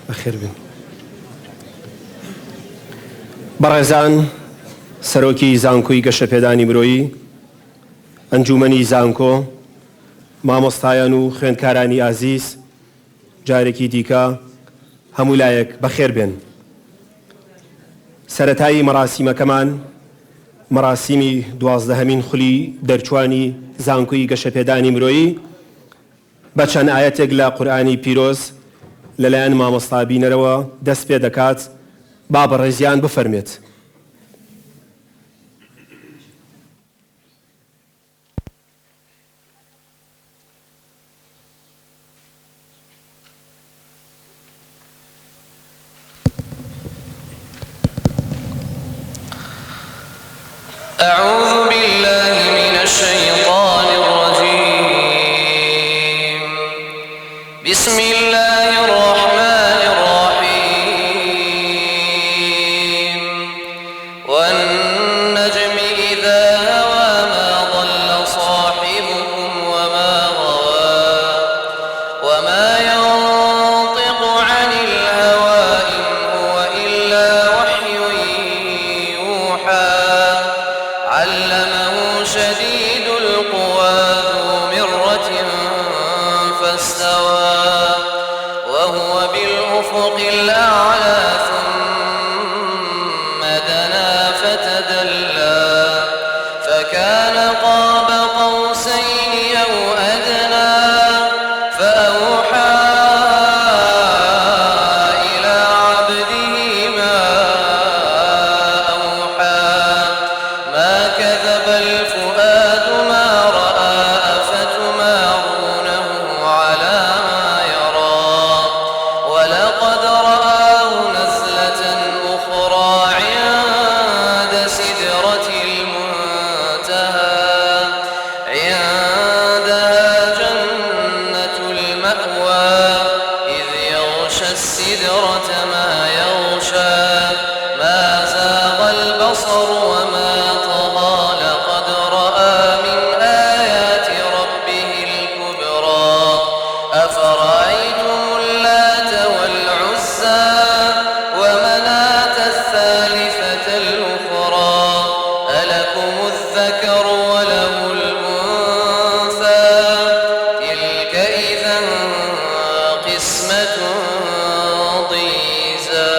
بەخێر بن. بەڕێزان، سەرۆکی زانکۆی گەشەپێدانی مرۆیی، ئەنجومەنی زانکۆ، مامۆستایان و خوێندکارانی ئازیز، جارێکی دیکە هەموو لایەک بەخێر بێن. سەرەتایی مەراسیمەکەمان مەراسیمی 12هەمین خولی دەرچوانی زانکۆی گەشەپێدانی مرۆیی بە چەند ئایەتێک لە قورئانی پیرۆز لەلایەن مامۆستا بینەرەوە دەست پێ دەکات. با بەڕێزیان بفەرمێت. أعوذ بالله من الشيطان الرجيم. بسم الله الرحمن الرحيم. والنجم إذا هوى ما ضل صاحبكم وما غوى وما ينطق عن الهوى إن هو إلا وحي يوحى. علمه شديد القوى ذو مرة فاستوى وهو بالأفق الأعلى ثم دنا فتدلى فكان قاب قوسين أو أدنى فأوحى إلى عبده ما أوحى. ما كذب الفؤاد ما رأى أفتمارونه على ما يرى. ولقد رآه نزلة أخرى عند سدرة المنتهى. عندها جنة المأوى إذ يغشى السدرة ما يغشى. ما زاغ البصر وما طغى. لقد رأى من آيات ربه الكبرى. أفرأيتم اللات والعزى ومناة الثالثة الأخرى. ألكم الذكر وله الأنثى. تلك إذا قسمة ضيزى.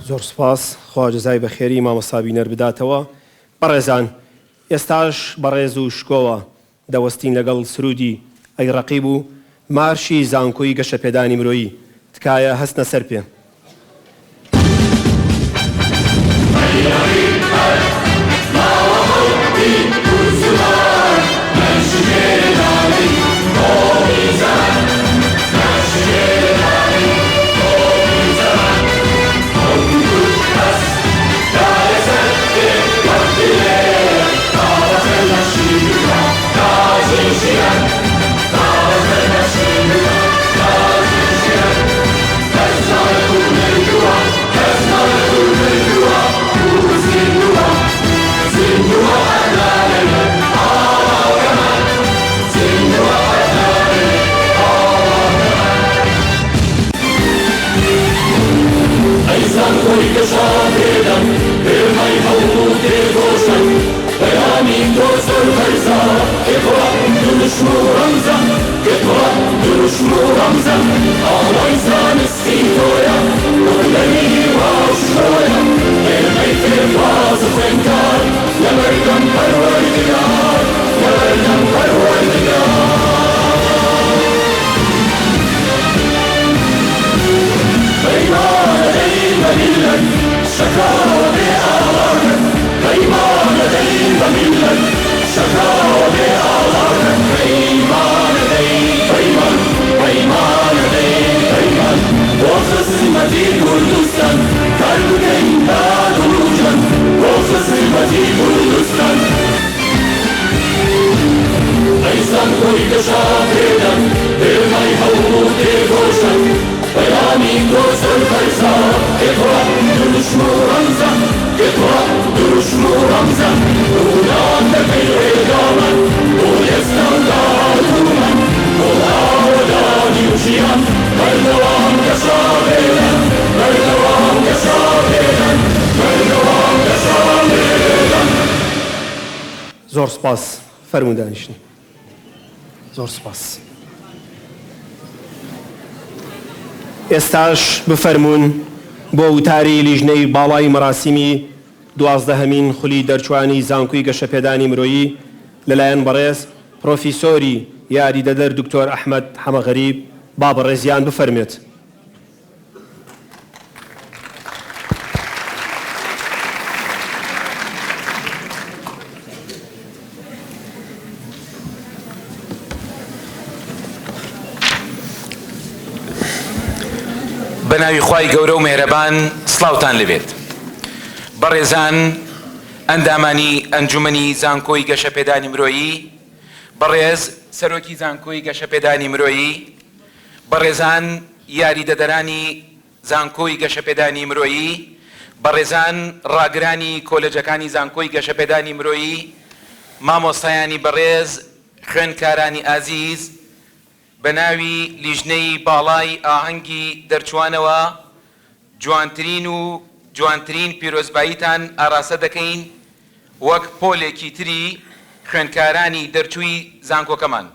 زۆر سوپاس، خوا جەزای بەخێری مامۆستا بینەر بداتەوە. بەڕێزان، ئێستاش بەڕێز و شکۆوە دەوەستین لەگەڵ سرودی ئەی ڕەقیب و مارشی زانکۆی گەشەپێدانی مرۆیی. تکایە هەستنە سەر پێ. Ramza, سپاس فەرموون دانیشتن. زۆر سپاس. ئێستاش بفەرموون بۆ وتاری لیژنەی باڵای مەراسیمی 12هەمین خولی دەرچوانی زانکۆی گەشەپێدانی مرۆیی لەلایەن بەڕێز پرۆفیسۆری یاریدەدەر دکتۆر ئەحمەد حەمەغەریب با بەڕێزیان بفەرمێت. بەناوی خوای گەورە و مێهرەبان سڵاوتان لەبێت. بەڕێزان ئەندامانی ئەنجومەنی زانکۆی گەشەپێدانی مرۆیی، بەڕێز سەرۆکی زانکۆی گەشەپێدانی مرۆیی، بەڕێزان یاریدەدەرانی زانکۆی گەشەپێدانی مرۆیی، بەڕێزان ڕاگرانی کۆلێجەکانی زانکۆی گەشەپێدانی مرۆیی، مامۆستایانی بەڕێز، خوێندکارانی ئازیز، بە ناوی لیژنەی باڵای ئاهەنگی دەرچوانەوە جوانترین پیرۆزباییتان ئاراسە دەکەین وەک پۆلێکی تری خوێندکارانی دەرچووی زانکۆکەمان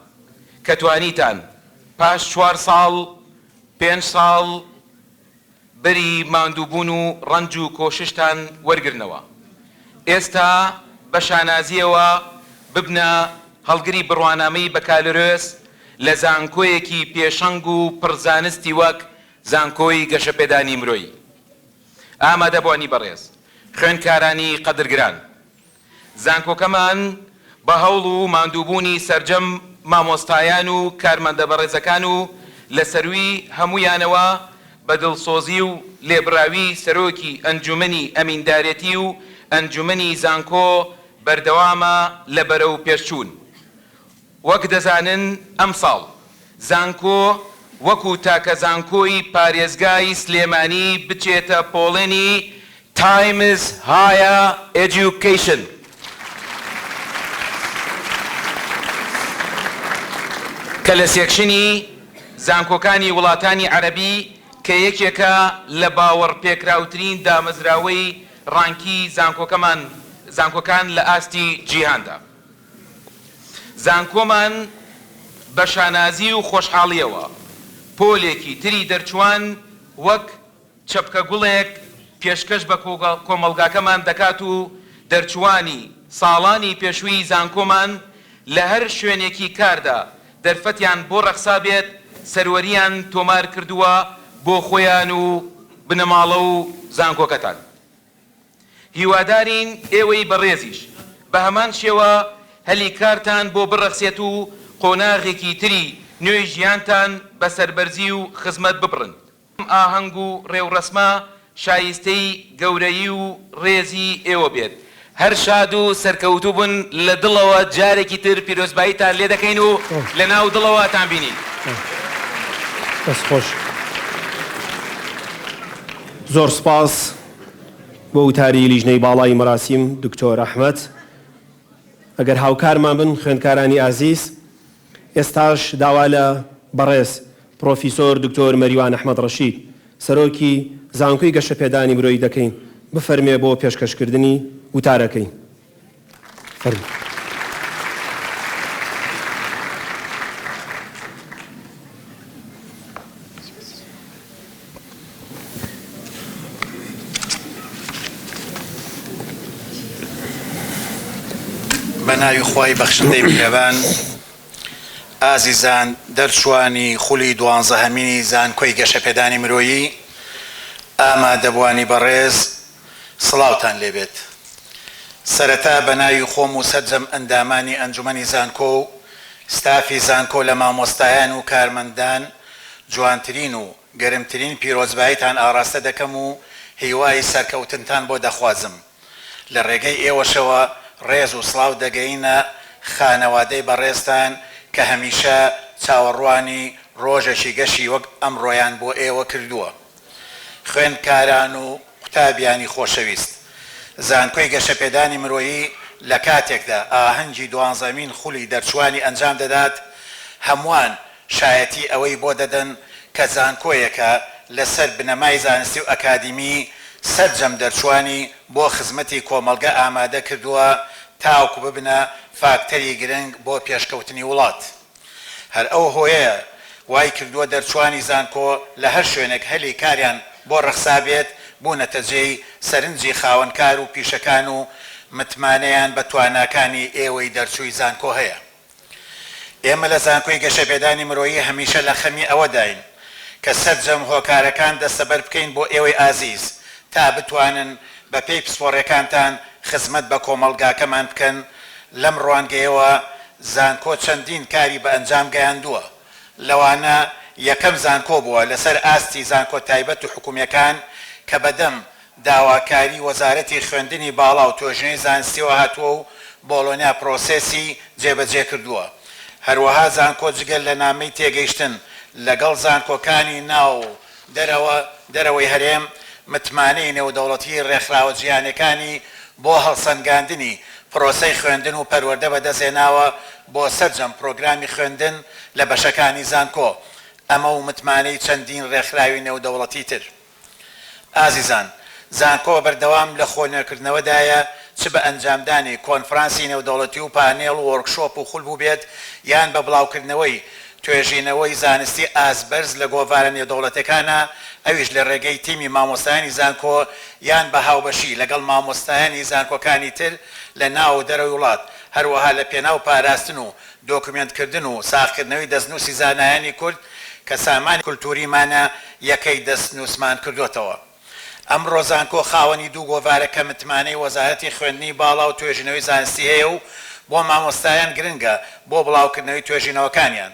کە توانیتان پاش 4 ساڵ 5 ساڵ بەری ماندووبوون و ڕەنج و کۆششتان وەرگرنەوە. ئێستا بە شانازیەوە ببنە هەڵگری بڕوانامەی بەکالۆرۆس لە زانکۆیەکی پێشەنگ و پڕزانستی وەک زانکۆی گەشەپێدانی مرۆیی. ئامادەبوانی بەڕێز، خوێندکارانی قەدرگران، زانکۆکەمان بە هەوڵ و ماندووبوونی سەرجەم مامۆستایان و کارمەندە بەڕێزەکان و لە سەروی هەمویانەوە بە دڵسۆزی و لێبراوی سەرۆکی ئەنجومەنی ئەمیندارەتی و ئەنجومەنی زانکۆ بەردەوامە لە بەرەو پێشچوون. وەک دەزانن ئەم ساڵ زانکۆ وەکو تاکە زانکۆی پارێزگای سلێمانی بچێتە پۆڵێنی Times Higher Education. کە لە سێکشنی زانکۆکانی وڵاتانی عەرەبی کە یەکێکە لە باوەڕپێکراوترین دامەزراوەی ڕانکی زانکۆکان لە ئاستی جیهاندا. زانکۆمان بە شانازی و خۆشحاڵیەوە پۆلێکی تری دەرچوان وەک چەپکە گوڵێک پێشکەش بە کۆمەڵگاکەمان دەکات و دەرچوانی ساڵانی پێشووی زانکۆمان لە هەر شوێنێکی کاردا دەرفەتیان بۆ ڕەخسا بێت سەروەریان تۆمار کردووە بۆ خۆیان و بنەماڵە و زانکۆکەتان. هیوادارین ئێوەی بەڕێزیش بە هەمان شێوە هەلی کارتان بۆ بڕەخسێت و قۆناغێکی تری نوێی ژیانتان بە سەربەرزی و خزمەت ببڕن. ئاهەنگ و ڕێوڕەسمە شایستەی گەورەیی و ڕێزی ئێوە بێت. هەر شاد و سەرکەوتوو بن لە دڵەوە جارێکی تر پیرۆزباییتان لێ دەکەین و لە ناو دڵەوەتان بینین. بەس خۆش. زۆر سپاس بۆ وتاری لیژنەی باڵای مەراسیم دکتۆر ئەحمەد. ئەگەر هاوکارمان بن خوێندکارانی ئازیز، ئێستاش داوا لە بەڕێز پرۆفیسۆر دکتۆر مەریوان ئەحمەد ڕەشید سەرۆکی زانکۆی گەشەپێدانی مرۆیی دەکەین بفەرمێ بۆ پێشکەشکردنی وتارەکەی. فەرموو. بەناوی خوای بەخشندەی میهرەبان، ئازیزان دەرچوانی خولی 12هەمینی زانکۆی گەشەپێدانی مرۆیی، ئامادەبوانی بەڕێز، سڵاوتان لێبێت. سەرەتا بەناوی خۆم و سەرجەم ئەندامانی ئەنجومەنی زانکۆ و ستافی زانکۆ لە مامۆستایان و کارمەندان جوانترین و گەرمترین پیرۆزباییتان ئاراستە دەکەم و هیوای سەرکەوتنتان بۆ دەخوازم. لە ڕێگەی ئێوەشەوە ڕێز و سڵاو دەگەینە خانەوادەی بەڕێزتان کە هەمیشە چاوەڕوانی ڕۆژێکی گەشی وەک ئەمڕۆیان بۆ ئێوە کردووە. خوێندکاران و قوتابیانی خۆشەویست، زانکۆی گەشەپێدانی مرۆیی لە کاتێکدا ئاهەنگی 12هەمین خولی دەرچوانی ئەنجام دەدات، هەمووان شایەتی ئەوەی بۆ دەدەن کە زانکۆیەکە لەسەر بنەمای زانستی و ئەکادیمی سەرجەم دەرچوانی بۆ خزمەتی کۆمەڵگە ئامادە کردووە تاوکو ببنە فاکتەری گرنگ بۆ پێشکەوتنی وڵات. هەر ئەو هۆیە وای کردووە دەرچوانی زانکۆ لە هەر شوێنێک هەلی کاریان بۆ ڕەخسابێت بوونەتە جێی سەرنجی خاوەنکار و پیشەکان و متمانەیان بە تواناکانی ئێوەی دەرچووی زانکۆ هەیە. ئێمە لە زانکۆی گەشەپێدانی مرۆیی هەمیشە لە خەمی ئەوەداین کە سەرجەم هۆکارەکان دەستەبەر بکەین بۆ ئێوەی ئازیز تا بتوانن بە پێی پسپۆڕەکانتان خزمەت بە کۆمەڵگاکەمان بکەن. لەم ڕوانگەیەوە زانکۆ چەندین کاری بە ئەنجام گەیاندووە. لەوانە یەکەم زانکۆ بووە لەسەر ئاستی زانکۆ تایبەت و حکوومیەکان کە بەدەم داواکاری وەزارەتی خوێندنی باڵا و تۆژنەی زانستیەوە هاتووە و بۆڵۆنیا پرۆسێسی جێبەجێ کردووە. هەروەها زانکۆ جگەل لە نامەی تێگەیشتن لەگەڵ زانکۆکانی ناو دەرەوەی هەرێم متمانەی نێودەوڵەتی ڕێکخراوە جیهانیەکانی بۆ هەڵسەنگاندنی پرۆسەی خوێندن و پەروەردە بەدەستهێناوە بۆ سەرجەم پرۆگرامی خوێندن لە بەشەکانی زانکۆ. ئەمە و متمانەی چەندین ڕێکخراوی نێودەوڵەتی تر. ئازیزان، زانکۆ بەردەوام لە خۆنێرکردنەوەدایە چ بە ئەنجامدانی کۆنفرانسی نێودەوڵەتی و پانێڵ و وەرکشۆپ و خول بوو بێت یان بە بڵاوکردنەوەی توێژینەوەی زانستی ئاسبەرز لە گۆڤارە نێودەوڵەتەکانە، ئەویش لە ڕێگەی تیمی مامۆستایانی زانکۆ یان بە هاوبەشی لەگەڵ مامۆستایانی زانکۆکانی تر لە ناو دەرەوەی وڵات، هەروەها لە پێناو پاراستن و دۆکومنتکردن و ساختکردنەوەی دەستنووسی زانایانی کورد کە سامانی کولتوریمانە یەکەی دەستنووسمان کردوێتەوە. ئەمڕۆ زانکۆ خاوەنی دوو گۆڤارەکە متمانەی وەزارەتی خوێندنی باڵا و توێژینەوەی زانستی هەیە و بۆ مامۆستایان گرنگە بۆ بڵاوکردنەوەی توێژینەوەکانیان.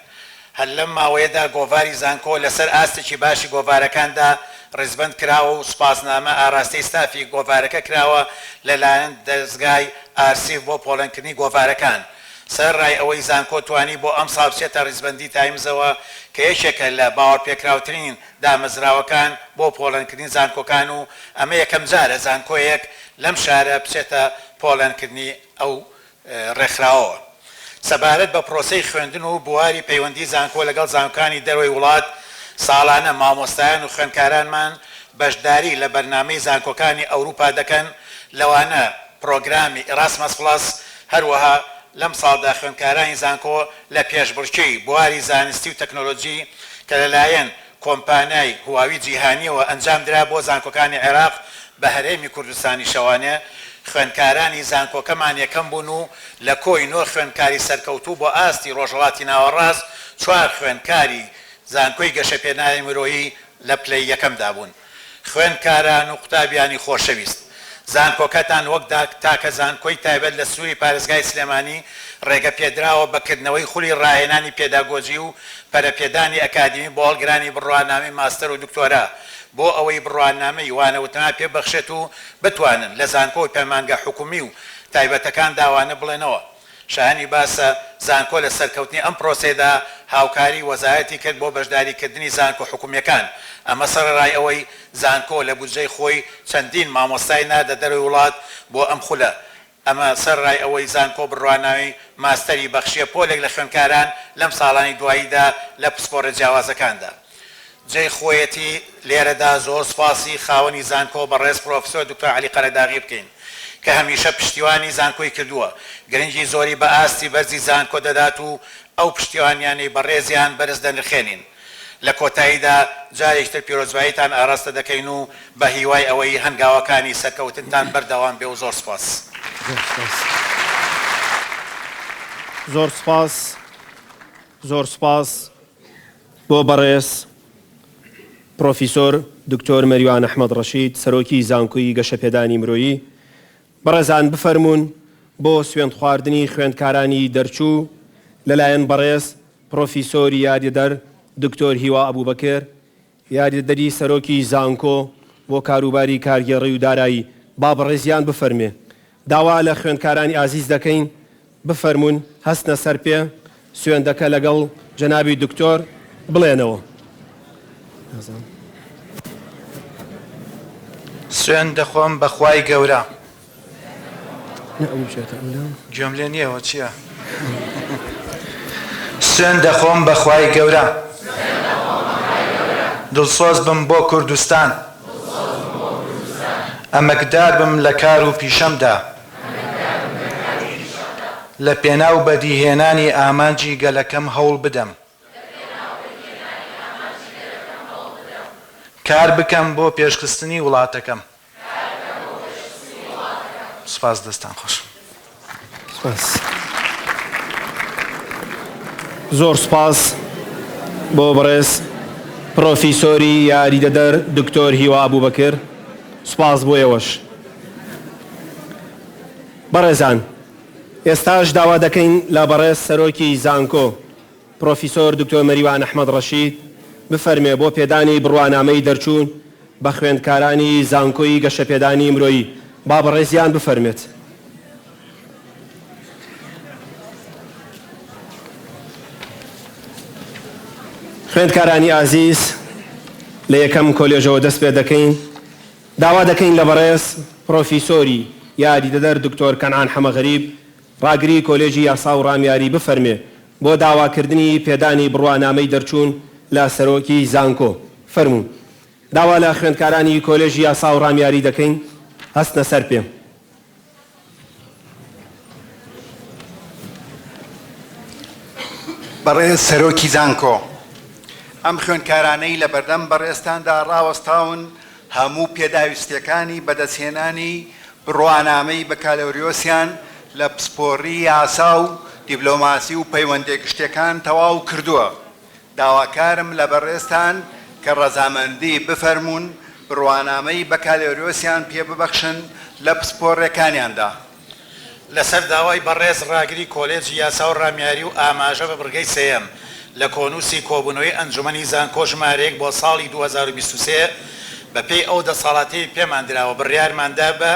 هەر لەم ماوەیەدا گۆڤاری زانکۆ لەسەر ئاستێکی باشی گۆڤارەکاندا ڕێزبەند کراوە و سوپاسنامە ئاراستەی ستافی گۆڤارەکە کراوە لەلایەن دەستگای ئارسیف بۆ پۆڵەنکردنی گۆڤارەکان. سەرڕای ئەوەی زانکۆ توانی بۆ ئەم ساڵ بچێتە ڕێزبەندی تایمزەوە کە یەکێکە لە باوەڕپێکراوترین دامەزراوەکان بۆ پۆڵەنکردنی زانکۆکان و ئەمە یەکەم جارە زانکۆیەک لەم شارە بچێتە پۆڵەنکردنی ئەو ڕێکخراوەوە. سەبارەت بە پرۆسەی خوێندن و بواری پەیوەندی زانکۆ لەگەڵ زانکۆکانی دەرەوەی وڵات، ساڵانە مامۆستایان و خوێندکارانمان بەشداری لە بەرنامەی زانکۆکانی ئەوروپا دەکەن، لەوانە پرۆگرامی ئێراسمەس پڵەس. هەروەها لەم ساڵدا خوێندکارانی زانکۆ لە پێشبڕکێی بواری زانستی و تەکنۆلۆجی کە لەلایەن کۆمپانیای هواوی جیهانیەوە ئەنجام درا بۆ زانکۆکانی عێراق بە هەرێمی کوردستانی شەوانێ، خوێندکارانی زانکۆکەمان یەکەم بوون و لە کۆی نۆ خوێندکاری سەرکەوتوو بۆ ئاستی ڕۆژهەڵاتی ناوەڕاست 4 خوێندکاری زانکۆی گەشەپێنانی مرۆیی لە پلەی یەکەمدا بوون. خوێندکاران و قوتابیانی خۆشەویست، زانکۆکەتان وەک تاکە زانکۆی تایبەت لە سووری پارێزگای سلێمانی ڕێگە پێدراوە بەکردنەوەی خولی ڕاهێنانی پێداگۆجی و پەرەپێدانی ئەکادمی بۆ هەڵگرانی بڕوانامەی ماستەر و دکتۆرا بۆ ئەوەی بڕوانامەی وانەوتنا پێبەخشێت و بتوانن لە زانکۆ پەیمانگە حکومی و تایبەتەکان داوانە بڵێنەوە. شایانی باسە زانکۆ لە سەرکەوتنی ئەم پرۆسێدا هاوکاری وەزارەتی کرد بۆ بەشداریکردنی زانکۆ حکومیەکان. ئەمە سەرڕای ئەوەی زانکۆ لە بودجەی خۆی چەندین مامۆستای نادە دەرەوەی وڵات بۆ ئەم خولە. ئەمە سەرڕای ئەوەی زانکۆ بڕواناوی ماستەری بەخشیە پۆلێک لە خوێندکاران لەم ساڵانی دواییدا لە پسپۆرە جیاوازەکاندا. جێی خۆیەتی لێرەدا زۆر سوپاسی خاوەنی زانکۆ بەڕێز پرۆفسۆر دکتۆر عەلی قەرەداغی بکەین کە هەمیشە پشتیوانی زانکۆی کردووە، گرنگی زۆری بە ئاستی بەرزی زانکۆ دەدات و ئەو پشتیوانیانی بەڕێزیان بەرز دەنرخێنین. لە کۆتاییدا جارێکتر پیرۆزباییتان ئاراستە دەکەین و بە هیوای ئەوەی هەنگاوەکانی سەرکەوتنتان بەردەوام بێ و زۆر سپاس. زۆر سپاس بۆ بەڕێز پرۆفیسۆر دکتۆر مەریوان ئەحمەد ڕەشید، سەرۆکی زانکۆی گەشەپێدانی مرۆیی. بەڕێزان بفەرمونون بۆ سوێند خواردنی خوێندکارانی دەرچوو لەلایەن بەڕێز پرۆفیسۆری یاریدەر دکتۆر هیوا ئەبوبەکر، یاریدەری سەرۆکی زانکۆ بۆ کاروباری کارگێڕی و دارایی. با بەڕێزیان بفەرمێ. داوا لە خوێندکارانی ئازیز دەکەین بفەرمونون هەستنە سەر پێ سوێندەکە لەگەڵ جەنابی دکتۆر بڵێنەوە. سوێند دەخۆم بەخوای گەورە. گوێم لێ نییەوە چییە؟ سوێند دەخۆم بەخوای گەورە، دڵسۆز بم بۆ کوردستان، ئەمەکدار بم لە کار و پیشەمدا، لە پێناو بەدیهێنانی ئامانجی گەلەکەم هەوڵ بدەم کار بکەم بۆ پێشخستنی وڵاتەکەم. سپاس دەستان خۆش. زۆر سپاس بۆ بەڕێز پرۆفیسۆری یاریدەدەر دکتۆر هیوا ئەبوبەکر. سپاس بۆ ئێوەش. بەڕێزان، ئێستاش داوا دەکەین لە بەڕێز سەرۆکی زانکۆ پرۆفیسۆر دکتۆر مەریوان ئەحمەد ڕەشید بفەرمێ بۆ پێدانی بڕوانامەی دەرچوون بە خوێندکارانی زانکۆی گەشەپێدانی مرۆیی. با بەڕێزیان بفەرمێت. خوێندکارانی ئازیز، لە یەکەم کۆلێژەوە دەست پێ دەکەین. داوا دەکەین لە بەڕێز پرۆفیسۆری یاریدەدەر دکتۆر کەنعان حەمەغەریب ڕاگری کۆلێژی یاسا و ڕامیاری بفەرمێ بۆ داواکردنی پێدانی بڕوانامەی دەرچوون لە سەرۆکی زانکۆ. فەرموون. داوا لە خوێندکارانی کۆلێژی یاسا و ڕامیاری دەکەین. هەستنە سەر پێم. بەڕێز سەرۆکی زانکۆ، ئەم خوێندکارانەی لە بەردەم بەڕێستاندا ڕاوەستاون هەموو پێداویستیەکانی بەدەستهێنانی بڕوانامەی بەکالۆریۆسیان لە پسپۆڕی یاسا و دیبلۆماسی و پەیوەندی گشتەکان تەواو کردووە. داواکارم لە بەڕێستان کە ڕەزامەندی بفەرمونون بڕوانامەی بەکالۆریۆسیان پێ ببەخشن لە پسپۆڕەکانیاندا. لەسەر داوای بەڕێز ڕاگری کۆلێجی یاسا و ڕامیاری و ئاماژە بە بڕگەی سێەم لە کۆنووسی کۆبوونەوەی ئەنجومەنی زانکۆ ژمارەیەک بۆ ساڵی 2023 بەپێی ئەو دەسەڵاتی پێمان دراوە بڕیارماندا بە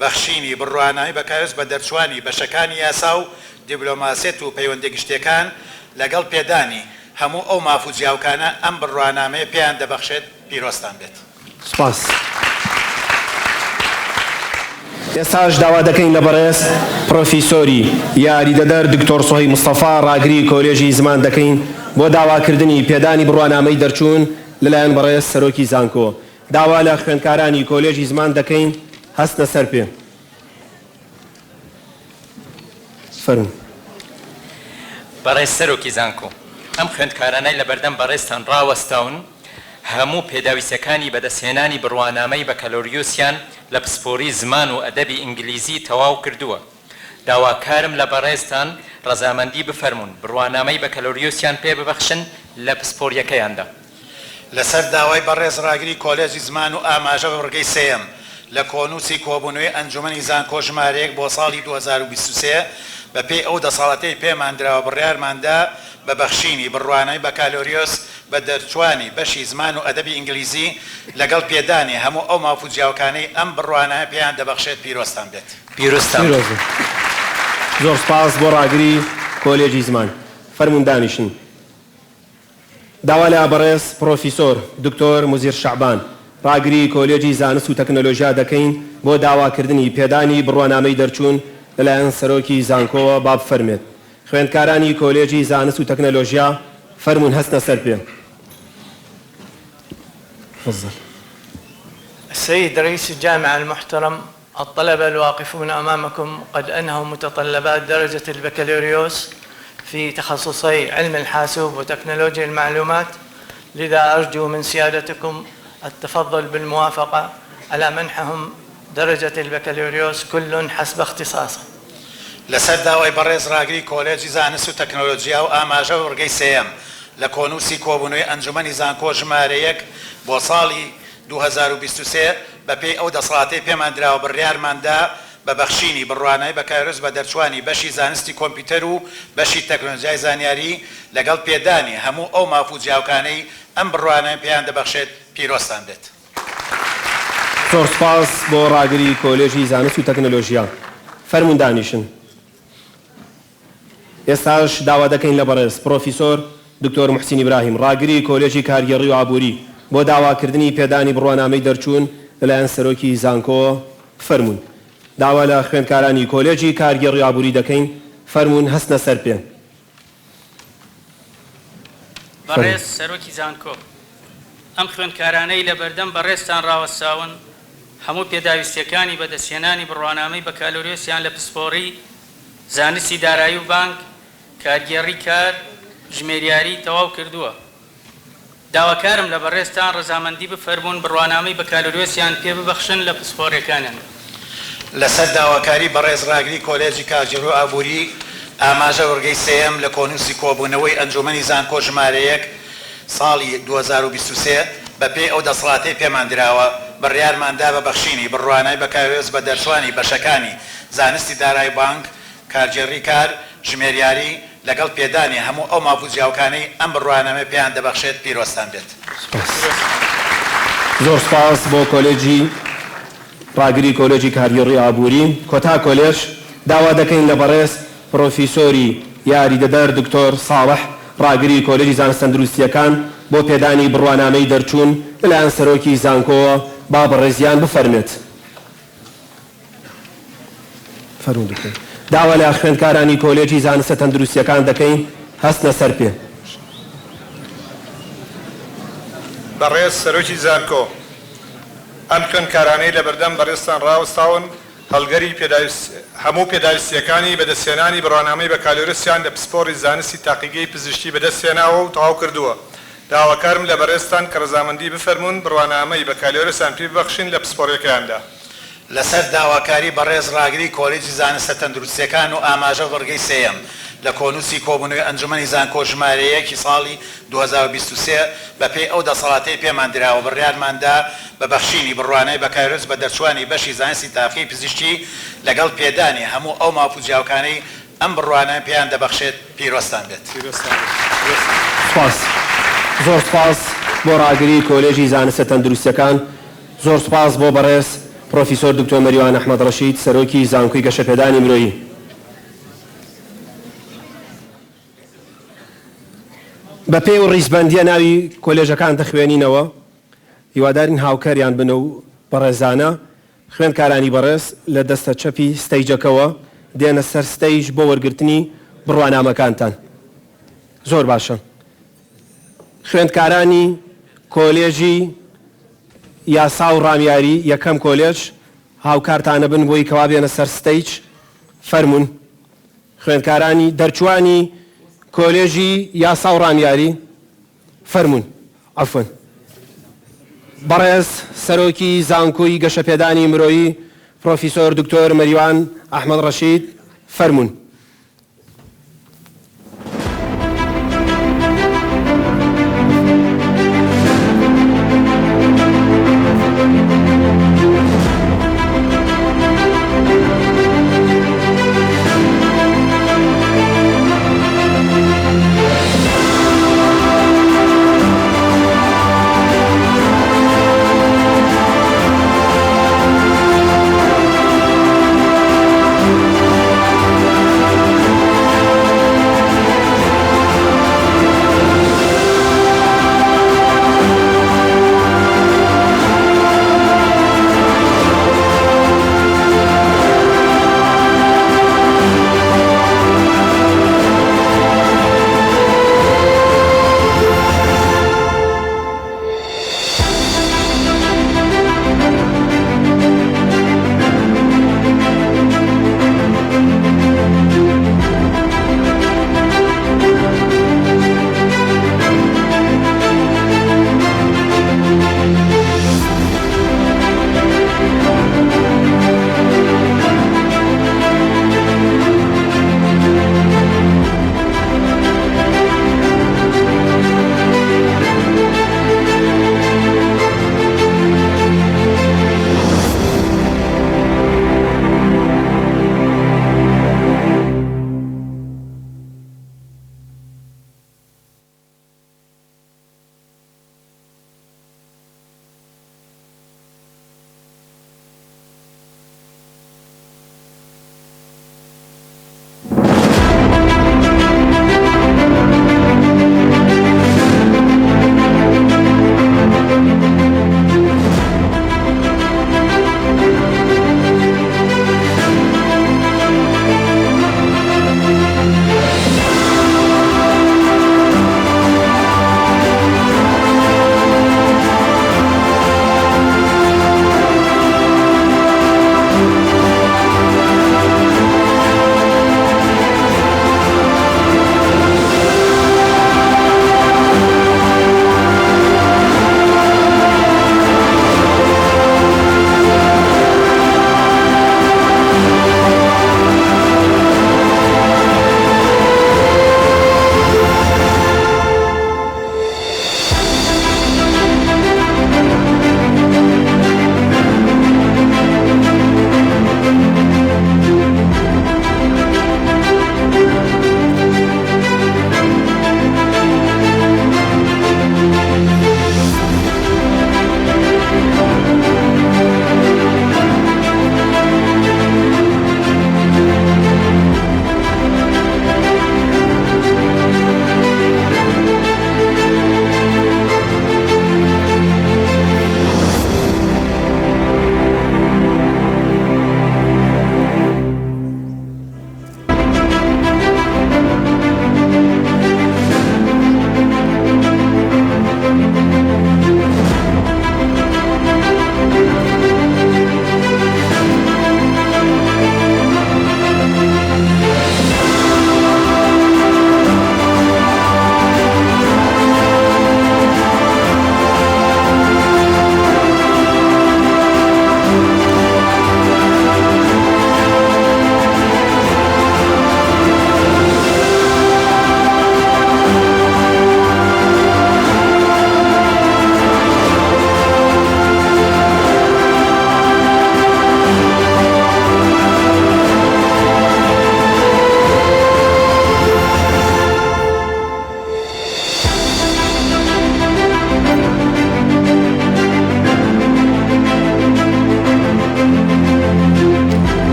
بەخشینی بڕوانامی بەکارێز بە دەرچوانی بەشەکانی یاسا و دیبلۆماسیەت و پەیوەندی گشتیەکان لەگەڵ پێدانی هەموو ئەو مافوجیاوکانە ئەم بڕوانامەیە پێیان دەبەخشێت. پیرۆستان بێت. سپاس. ئێستاش داوا دەکەین لە بەڕێز پرۆفیسۆری یاریدەدەر دکتۆر سۆهی مستەفا ڕاگری کۆلێژی زمان دەکەین بۆ داواکردنی پێدانی بڕوانامەی دەرچوون لەلایەن بەڕێز سەرۆکی زانکۆ. داوا لە خوێندکارانی کۆلێژی زمان دەکەین. هەستنە سەر پێ. فەرموون. بەڕێز سەرۆکی زانکۆ، ئەم خوێندکارانەی لە بەردەم بەڕێزتان ڕاوەستاون هەموو پێداویستەکانی بەدەستهێنانی بڕوانامەی بەکالۆریۆسیان لە پسپۆری زمان و ئەدەبی ئینگلیزی تەواو کردووە. داواکارم لە بەڕێزتان ڕەزامەندی بفەرمونون بڕوانامەی بەکالۆریۆسیان پێ ببەخشن لە پسپۆریەکەیاندا. لەسەر داوای بەڕێز ڕاگری کۆلێجی زمان و ئاماژە بە بڕگەی سێەم لە کۆنووسی کۆبوونەوەی ئەنجومەنی زانکۆ ژمارەیەک بۆ ساڵی 2023 بەپێی ئەو دەسەڵاتەی پێمان دراوە بڕیارماندا بە بەخشینی بڕوانەی بەکالۆریۆس بە دەرچوانی بەشی زمان و ئەدەبی ئینگلیزی لەگەڵ پێدانی هەموو ئەو مافوجیاوکانەی ئەم بڕوانایە پێیان دەبەخشێت. پیرۆستان بێت. پیرۆستان. زۆر سپاس بۆ ڕاگری کۆلێژی زمان. فەرموون دانیشن. داوا لە بەڕێز پرۆفیسۆر دکتۆر مزیر شەعبان ڕاگری کۆلێجی زانست و تەکنۆلۆژیا دەکەین بۆ داواکردنی پێدانی بڕوانامەی دەرچوون لەلایەن سەرۆکی زانکۆوە با بفەرمێت. خوێندکارانی کۆلێجی زانست و تەکنۆلۆژیا فەرموون. هەستنە سەر پێ. السيد رئيس الجامعة المحترم، الطلبة الواقفون أمامكم قد أنهوا متطلبات درجة البكالوريوس في تخصصي علم الحاسوب وتكنولوجيا المعلومات، لذا أرجو من سيادتكم التفضل بالموافقة على منحهم درجة البكالوريوس كل حسب اختصاصه. لەسەر داوای بەڕێز ڕاگری کۆلێجی زانست و تەکنۆلۆجیا و ئاماژە بە بڕگەی سێەم لە کۆنووسی کۆبوونەوەی ئەنجومەنی زانکۆ ژمارەیەک بۆ ساڵی 2023 بەپێی ئەو دەسەڵاتەی پێمان دراوە بڕیارماندا بە بەخشینی بڕوانای بەکارێز بە دەرچوانی بەشی زانستی کۆمپیوتەر و بەشی تەکنۆلۆژیای زانیاری لەگەڵ پێدانی هەموو ئەو مافوجیاوکانەی ئەم بڕوانای پێیان دەبەخشێت. پیرۆستان بێت. زۆر سپاس بۆ ڕاگری کۆلێژی زانست و تەکنۆلۆژیا. فەرموون دانیشن. ئێستاش داوا دەکەین لە بەڕێز پرۆفیسۆر دکتۆر محسین ئیبراهیم ڕاگری کۆلێژی کارگێڕی و ئابووری بۆ داواکردنی پێدانی بڕوانامەی دەرچوون لەلایەن سەرۆکی زانکۆ. فەرموون. داوا لە خوێندکارانی کۆلێجی کارگێڕی و ئابووری دەکەین. فەرموون. هەستنە سەر پێ. بەڕێز سەرۆکی زانکۆ، ئەم خوێندکارانەی لە بەردەم بەڕێزتان ڕاوەستاون هەموو پێداویستیەکانی بەدەستهێنانی بڕوانامەی بەکالۆریۆسیان لە پسپۆڕی زانستی دارایی و بانک کارگێڕی کار ژمێریاری تەواو کردووە. داواکارم لە بەڕێستان ڕەزامەندی بفەرمونون بڕوانامەی بەکالۆریۆسیان پێ ببەخشن لە پسپۆڕەکانیان. لەسەر داواکاری بەڕێز ڕاگری کۆلێجی کارگێڕی و ئابووری ئاماژە وەرگەی سێەم لە کۆنووسی کۆبوونەوەی ئەنجومەنی زانکۆ ژمارەیەک ساڵی 2023 بەپێی ئەو دەسەڵاتەی پێمان دراوە بڕیارماندا بە بەخشینی بڕوانای بەکارهێز بە دەرچوانی بەشەکانی زانستی دارایی بانک کارگێڕی کار ژمێریاری لەگەڵ پێدانی هەموو ئەو مافوزیاوکانەی ئەم بڕوانامە پێیان دەبەخشێت پیرۆستان بێت. زۆر سپاس بۆ کۆلێجی ڕاگری کۆلێجی کارگێڕی ئابووری. کۆتا کۆلێژ داوا دەکەین لە بەڕێز پرۆفیسۆری یاریدەدەر دکتۆر ساڵح ڕاگری کۆلێجی زانستە تەندروستیەکان بۆ پێدانی بڕوانامەی دەرچوون لەلایەن سەرۆکی زانکۆوە با بەڕێزیان بفەرمێت. فەرموو دکتۆر. داوا لە خوێندکارانی کۆلێجی زانستە تەندروستیەکان دەکەین هەستنە سەر پێ. بەڕێز سەرۆکی زانکۆ، ئەم خوێندکارانەی لە بەردەم بەڕێستان ڕاوەستاون هەڵگەری هەموو پێداویستیەکانی بەدەستێنانی بڕوانامەی بەکالۆریۆسیان لە پسپۆڕی زانستی تاقیگەی پزیشکی بەدەستێناوە و تەواو کردووە. داواکارم لە بەڕێستان کە ڕەزامەندی بفەرمونون بڕوانامەی بەکالۆریۆسیان پێ ببەخشین لە پسپۆڕەکەیاندا. لەسەر داواکاری بەڕێز ڕاگری کۆلێجی زانستە تەندروستیەکان و ئاماژە وەرگەی سێەم لە کۆنووسی کۆبوونەوەی ئەنجومەنی زانکۆ ژمارەیەکی ساڵی 2023 بەپێی ئەو دەسەڵاتەی پێمان دراوە بڕیارماندا بە بەخشینی بڕوانای بەکارهێز بە دەرچوانی بەشی زانستی تاقیی پزیشکی لەگەڵ پێدانی هەموو ئەو مافوزیاوکانەی ئەم بڕوانای پێیان دەبەخشێت پیرۆستان بێت. زۆر سپاس بۆ ڕاگری کۆلێژی زانستە تەندروستیەکان. زۆر سپاس بۆ بەڕێز پرۆفیسۆر دکتۆر مەریوان ئەحمەد ڕەشید سەرۆکی زانکۆی گەشەپێدانی مرۆیی. بە پێی و ڕیزبەندیە ناوی کۆلێژەکان دەخوێنینەوە. هیوادارین هاوکاریان بنە و بەڕێزانە خوێندکارانی بەڕێز لە دەستە چەپی ستەیجەکەوە دێنە سەر ستەیج بۆ وەرگرتنی بڕوانامەکانتان. زۆر باشە. خوێندکارانی کۆلێژی یاسا و ڕامیاری یەکەم کۆلێژ هاوکارتانە بن بۆی کەوا بێنە سەر ستەیج. فەرمونون. خوێندکارانی دەرچوانی کۆلێژی یاسا و ڕامیاری فەرمونون. عەفوەن. بەڕێز سەرۆکی زانکۆی گەشەپێدانی مرۆیی پرۆفیسۆر دکتۆر مەریوان ئەحمەد ڕەشید فەرمونون.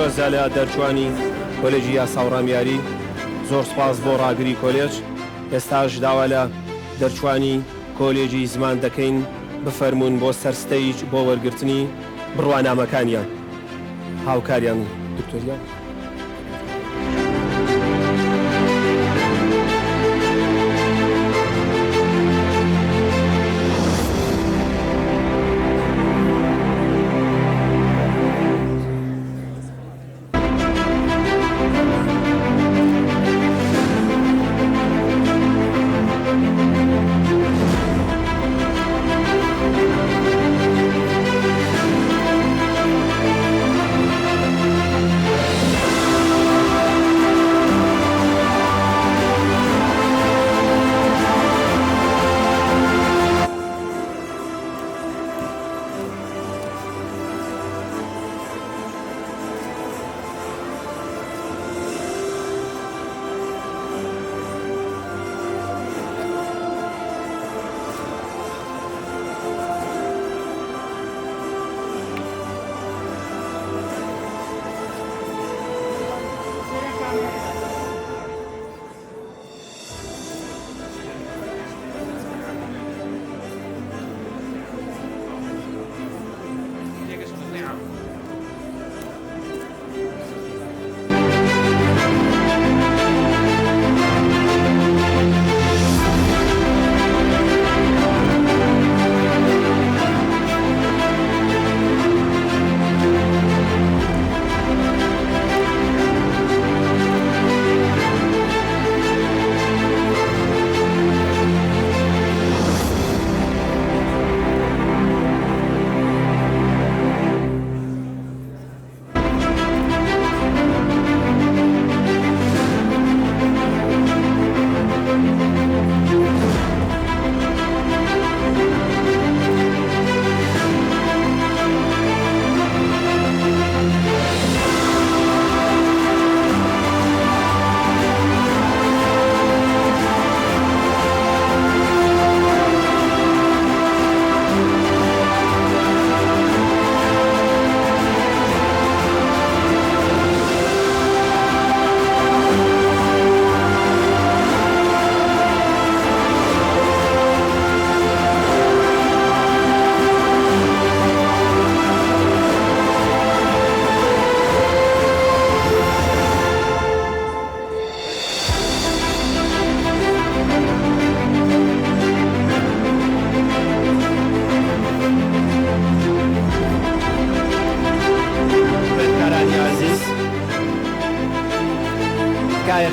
پیرۆزە لە دەرچوانی کۆلێژی یاسا و ڕامیاری. زۆر سپاس بۆ ڕاگری کۆلێج. ئێستاش داوا لە دەرچوانی کۆلێجی زمان دەکەین بفەرمونون بۆ سەرستەیج بۆ وەرگرتنی بڕوانامەکانیان. هاوکاریان دکتۆریان.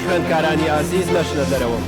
خوێندکارانی عزیز نەچنە دەرەوە.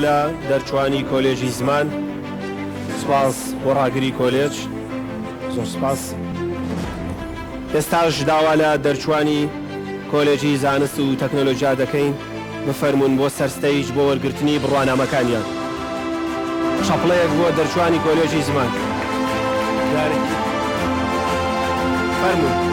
لە دەرچوانی کۆلێژی زمان سپاس بۆ ڕاگری کۆلێج زۆر سپاس ئێستاش داوا لە دەرچوانی کۆلێجی زانست و تەکنۆلۆژیا دەکەین بفەرمونون بۆ سەرستەیج بۆ وەرگرتنی بڕوانامەکانیان شەپڵەیەک بۆ دەرچوانی کۆلێژی زمان فەرمونون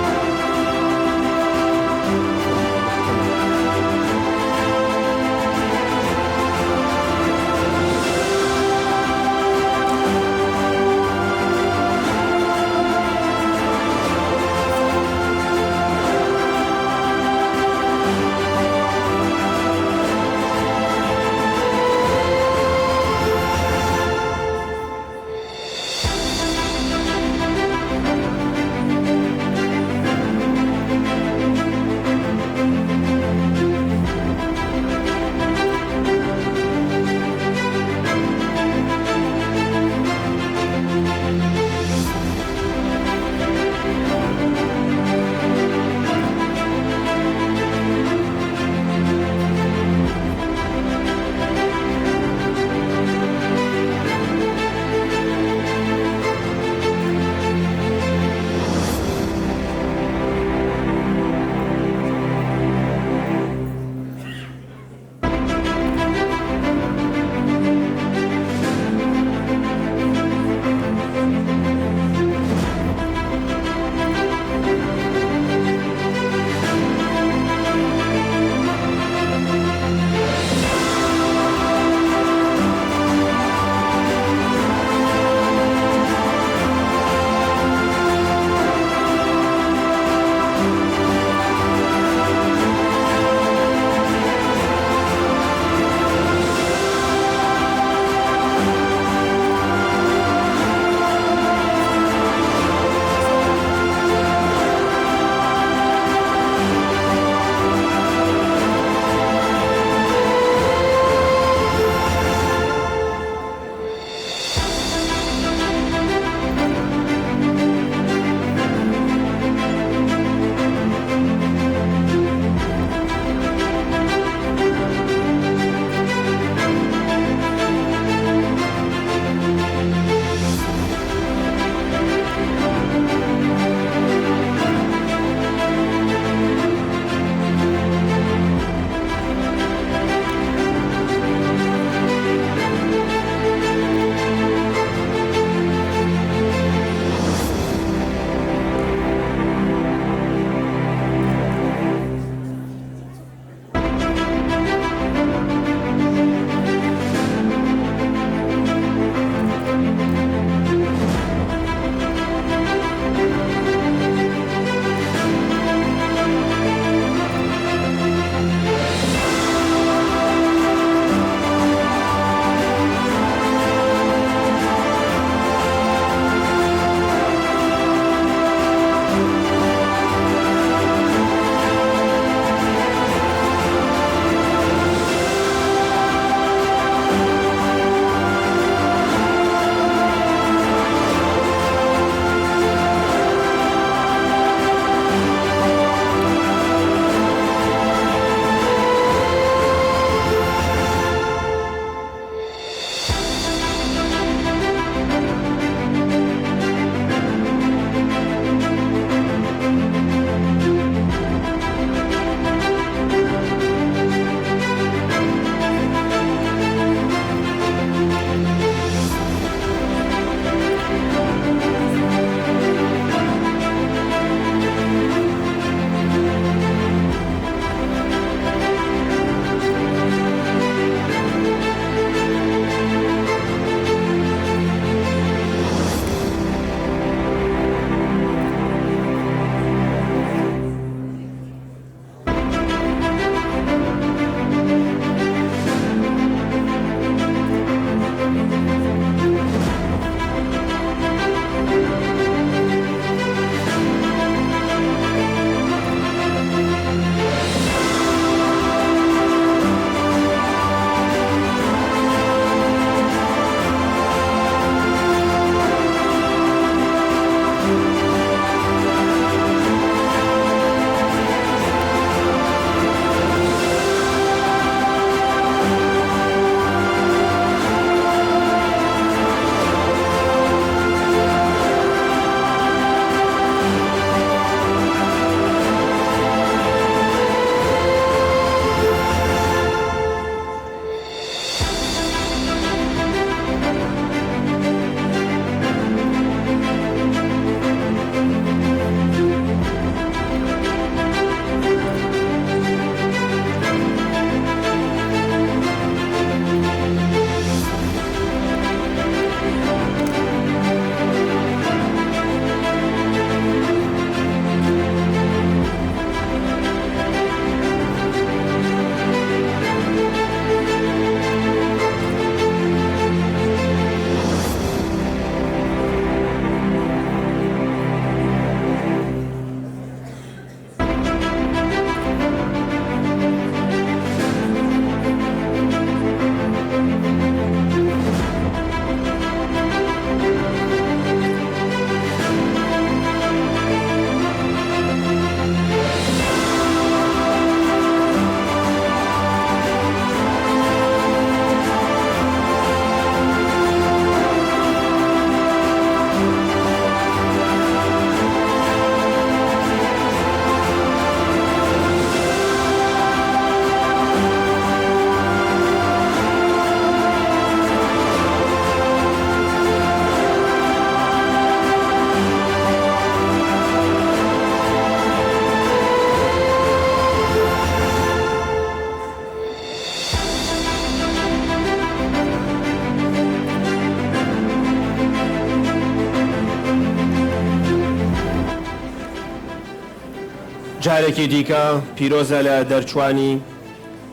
جارێکی دیکە پیرۆزە لە دەرچوانی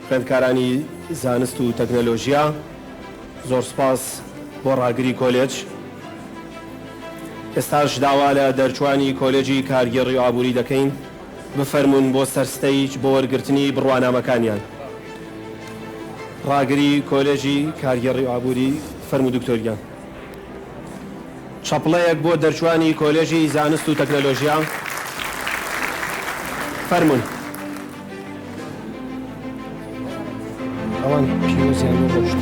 خوێندکارانی زانست و تەکنەلۆژیا. زۆر سپاس بۆ ڕاگری کۆلێج. ئێستاش داوا لە دەرچوانی کۆلێجی کارگێڕی و ئابووری دەکەین بفەرمونون بۆ سەرستەیج بۆ وەرگرتنی بڕوانامەکانیان. ڕاگری کۆلێژی کارگێڕی و ئابووری فەرموو دکتۆریان. چەپڵەیەک بۆ دەرچوانی کۆلێژی زانست و تەکنەلۆژیا فەرموون. ئەوان پیرۆزیان بۆ ڕۆشت.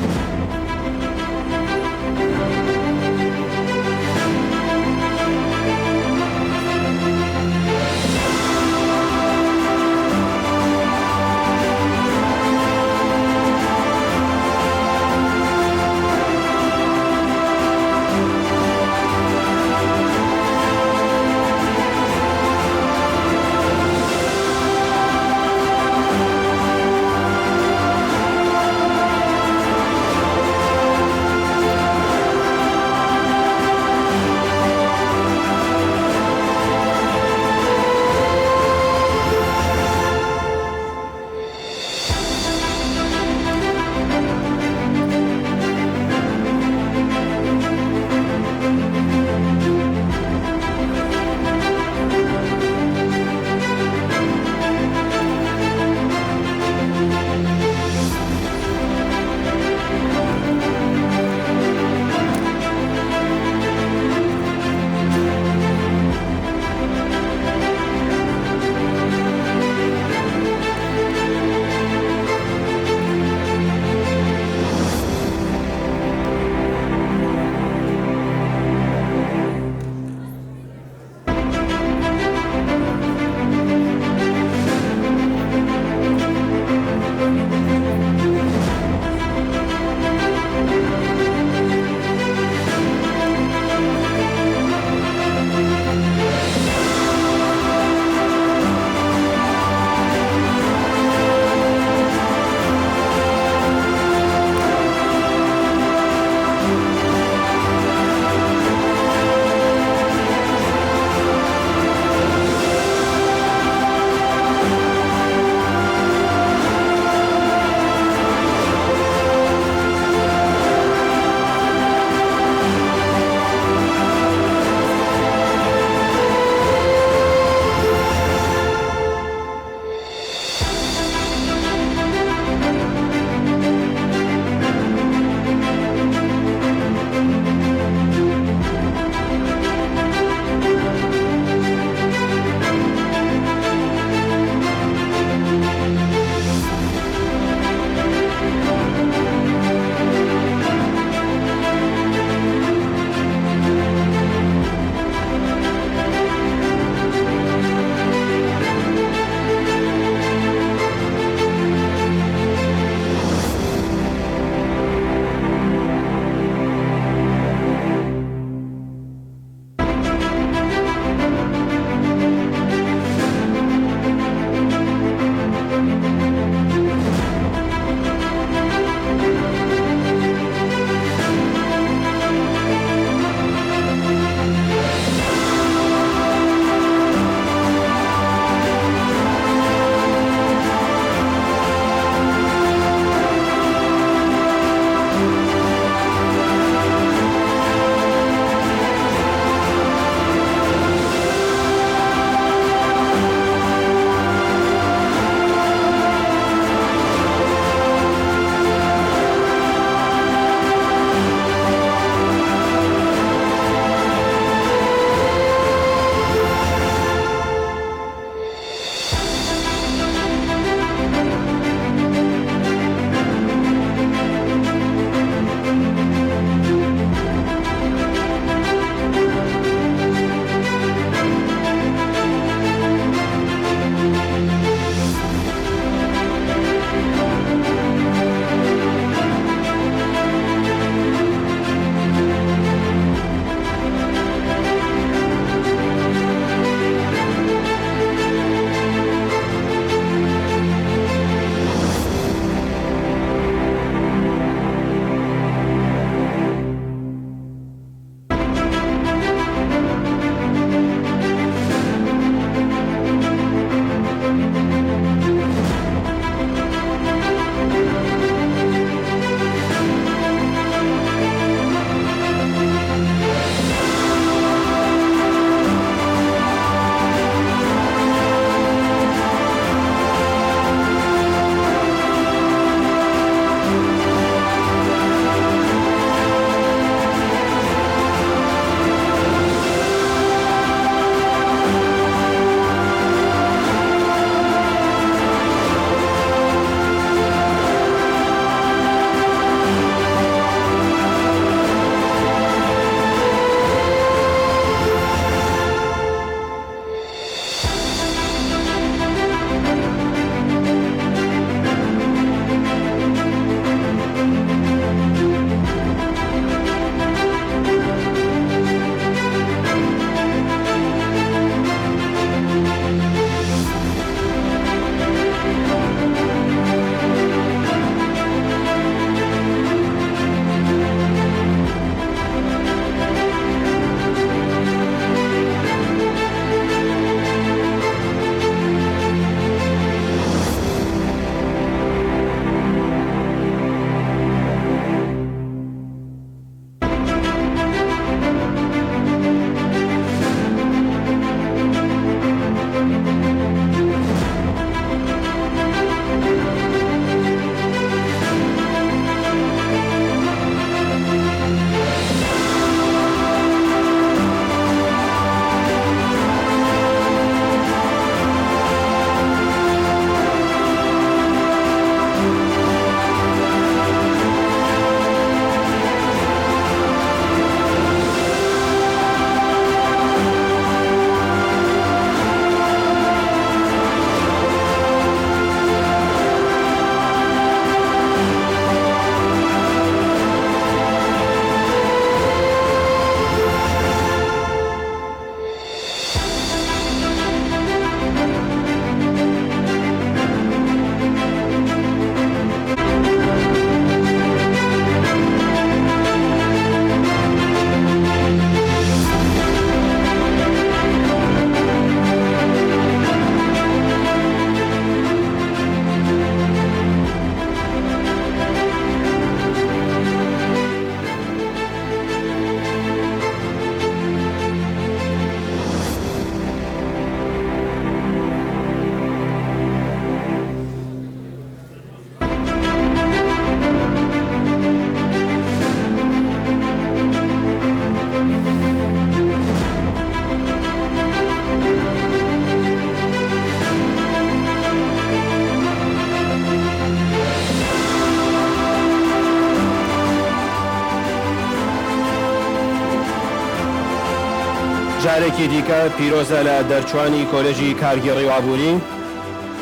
جارێکی دیکە پیرۆزە لە دەرچوانی کۆلێژی کارگێڕی و ئابووری.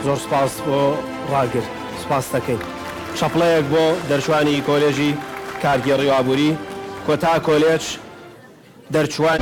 زۆر سپاس بۆ ڕاگر سپاس دەکەین. شەپڵەیەک بۆ دەرچوانی کۆلێژی کارگێڕی و ئابووری کۆتا کۆلێج دەرچوان.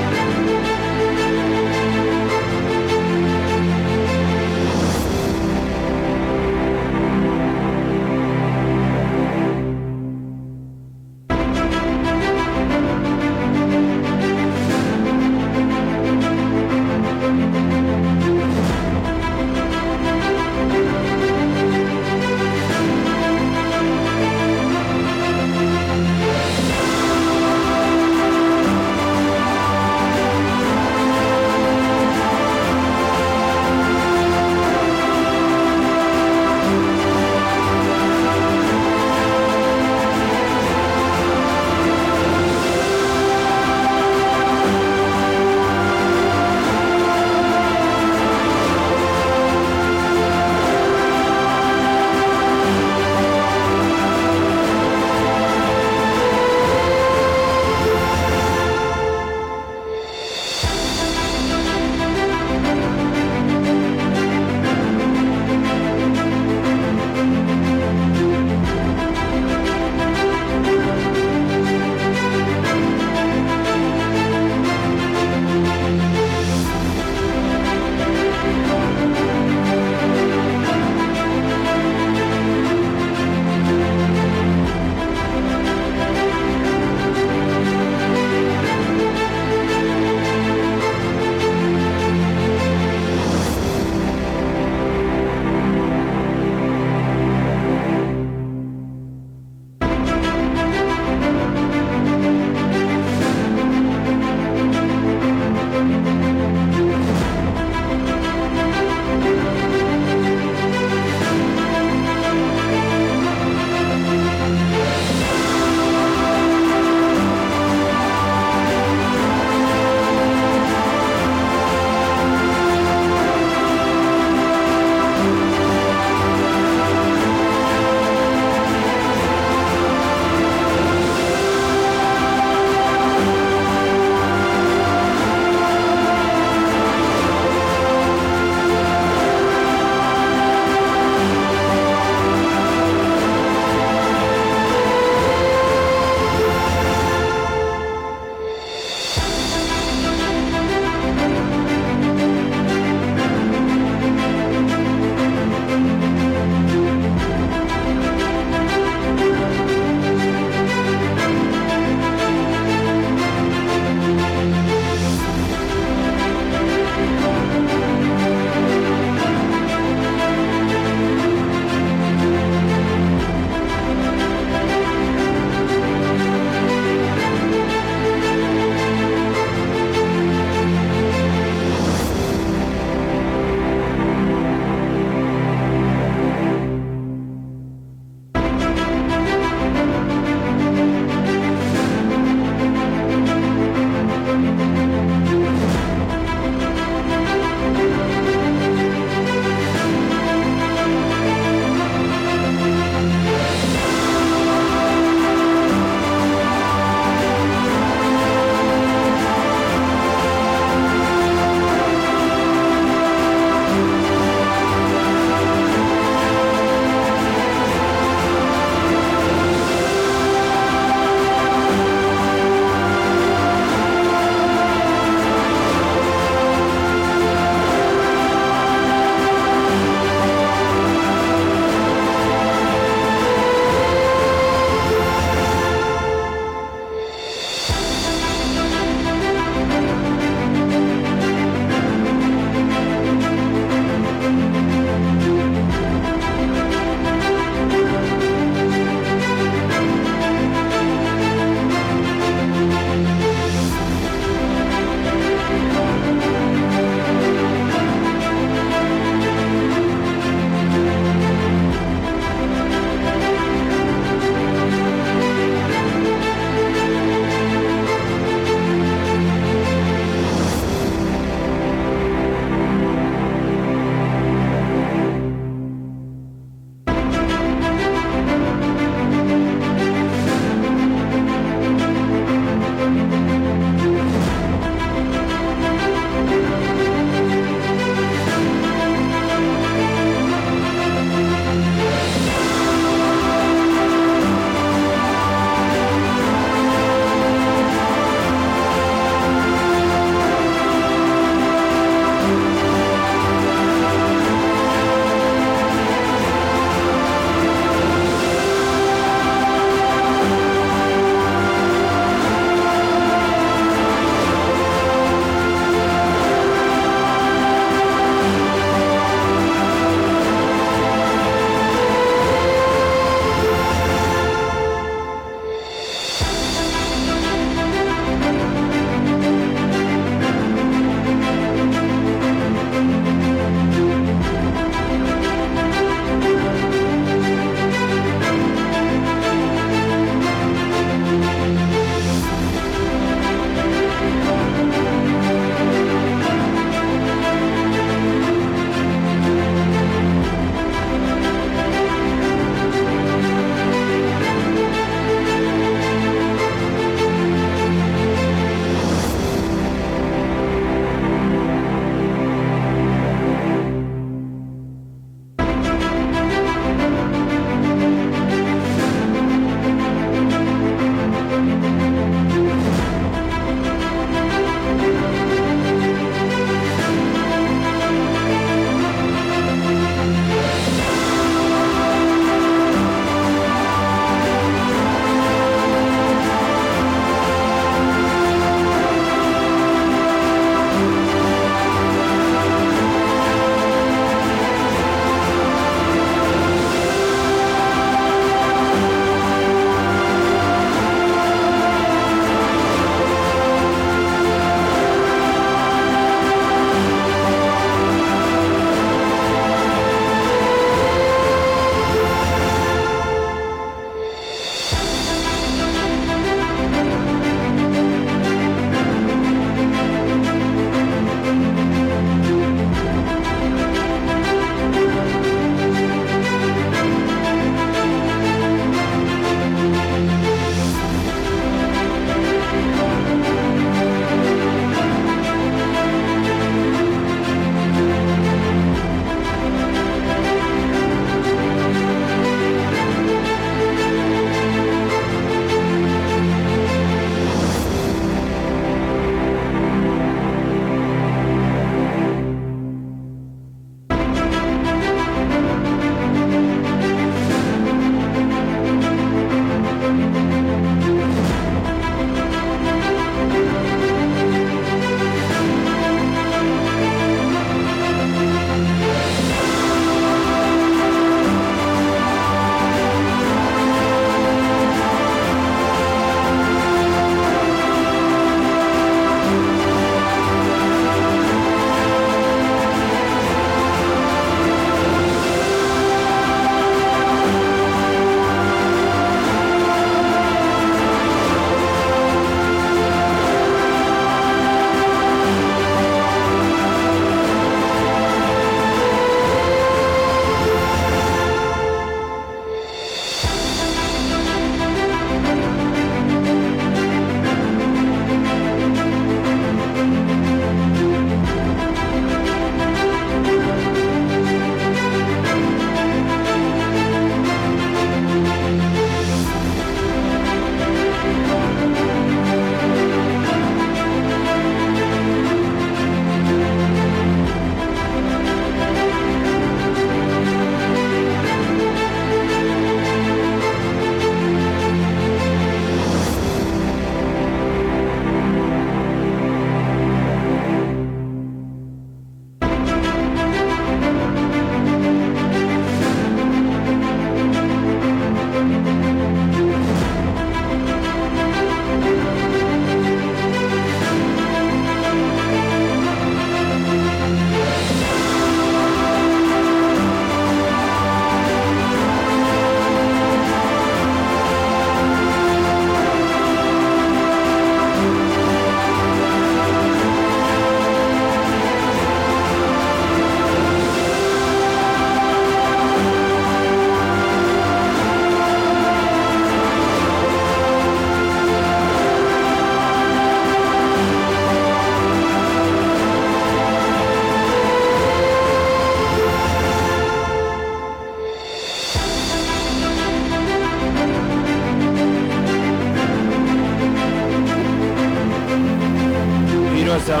پیرۆزە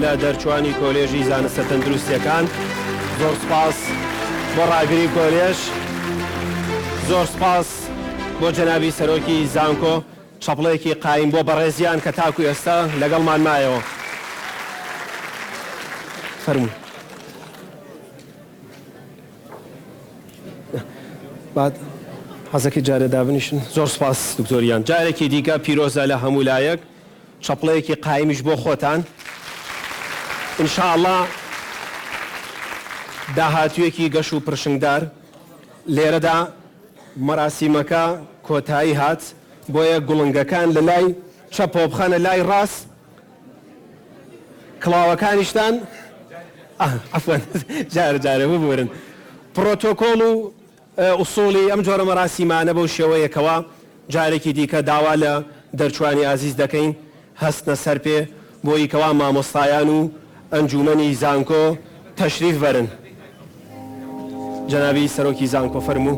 لە دەرچوانی کۆلێژی زانستە تەندروستیەکان. زۆر سپاس بۆ ڕاگری کۆلێژ، زۆر سپاس بۆ جەنابی سەرۆکی زانکۆ، چەپڵەیەکی قایم بۆ بەڕێزیان کە تاکو ئێستا لەگەڵمان مایەوە. فەرموو. بعد حەزەکەی جارێ دابنیشن. زۆر سپاس دکتۆریان. جارێکی دیکە پیرۆزە لە هەموو لایەک، چەپڵەیەکی قایمیش بۆ خۆتان. ئینشاءڵڵا داهاتوویەکی گەش و پرشنگدار لێرەدا مەراسیمەکە کۆتایی هات، بۆیە گوڵنگەکان لە لای چەپۆ بخەنە لای ڕاست، کڵاوەکانیشتان عەفوەن جارە ببورن. پرۆتۆکۆڵ و ئوسوڵی ئەم جۆرە مەراسیمانە بەو شێوەیەکەوە جارێکی دیکە داوا لە دەرچوانی ئازیز دەکەین هەستنە سەر پێ بۆی کەوا مامۆستایان و ئەنجومەنی زانکۆ تەشریف بەرن. جەنابی سەرۆکی زانکۆ فەرموو.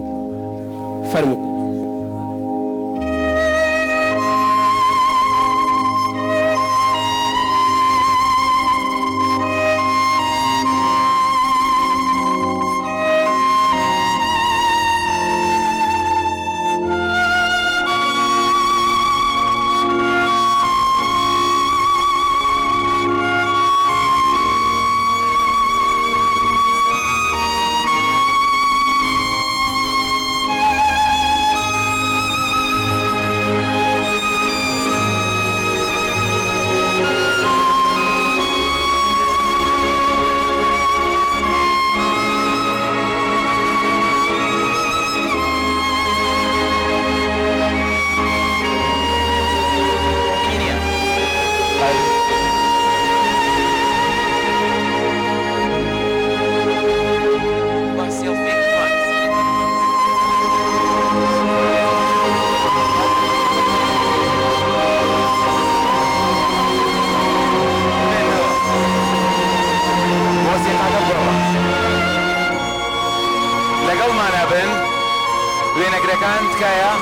وێنەگرەکان تکایە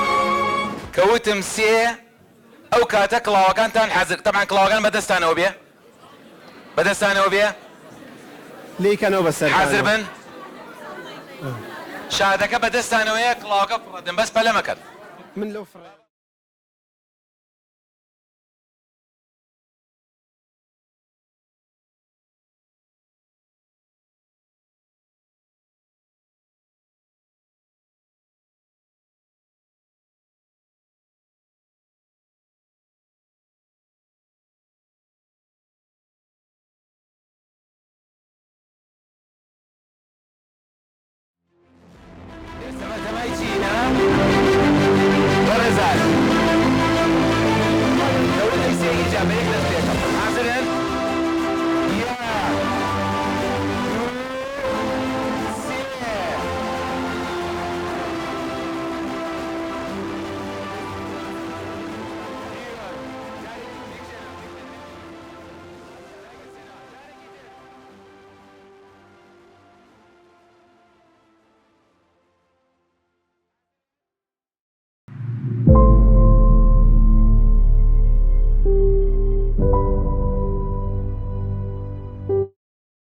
کەوتم سێ ئەو کاتە کڵاوەکانتان حەزر تەمان کڵاوەکان بەدەستانەوە بێ بەدەستانەوە بێ لیکەنەوە بەسەر حەزر بن شادەکە بەدەستانەوەیە کڵاوەکە پڕەدن بەس پەلە مەکەن من لەو